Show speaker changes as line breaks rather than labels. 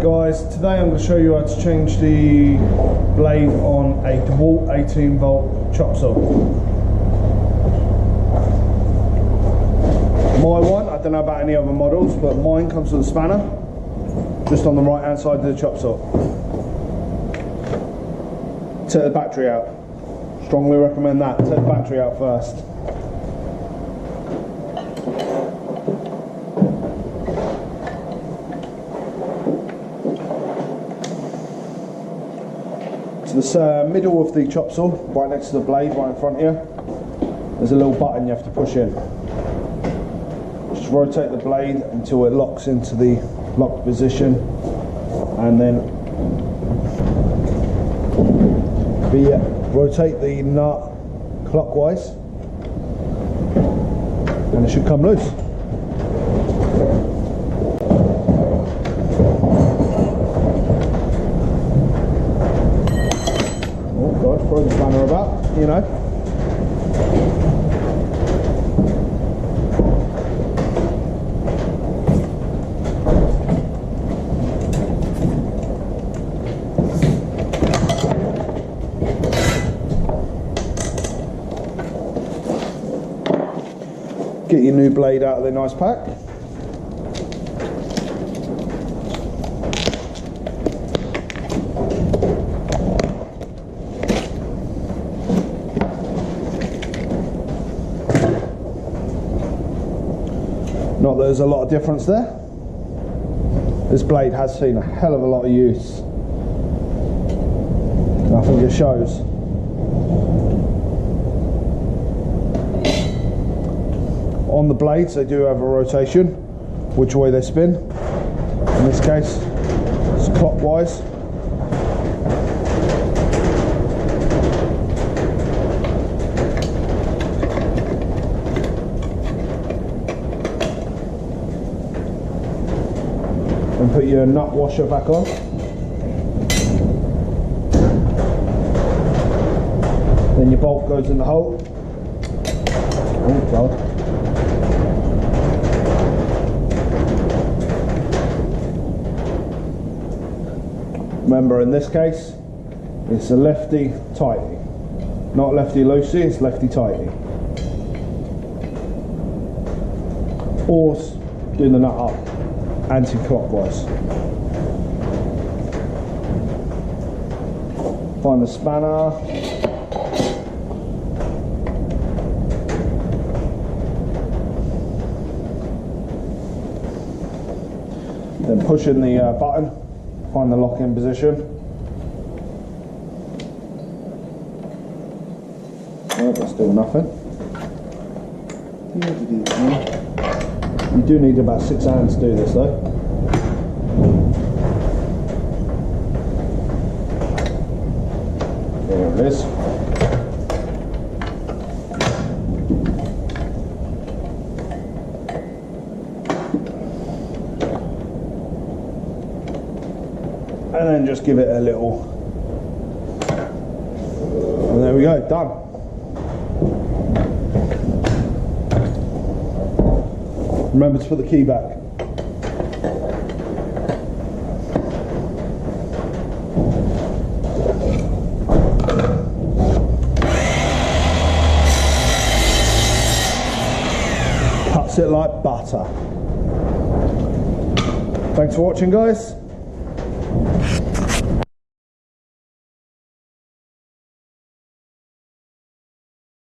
Guys, today I'm going to show you how to change the blade on a dewalt 18 volt chop saw. My one, I don't know about any other models, but mine comes with a spanner just on the right hand side of the chop saw. Take the battery out. Strongly recommend that. Take the battery out first. The middle of the chop saw, right next to the blade, right in front here, there's a little button you have to push in. Just rotate the blade until it locks into the locked position, and then rotate the nut clockwise, and it should come loose. Throw the spanner about, you know. Get your new blade out of the nice pack. Not that there's a lot of difference there. This blade has seen a hell of a lot of use. I think it shows. On the blades they do have a rotation, which way they spin. In this case, it's clockwise. And put your nut washer back on. Then your bolt goes in the hole. Oh God. Remember, in this case, it's a lefty tighty. Not lefty loosey, it's lefty tighty. Or doing the nut up anti-clockwise. Find the spanner. Then push in the button. Find the lock-in position. Oh, that's doing nothing. You do need about 6 hands to do this though. There it is. And then just give it a little. And there we go, done. Remember to put the key back. Cuts it like butter. Thanks for watching, guys.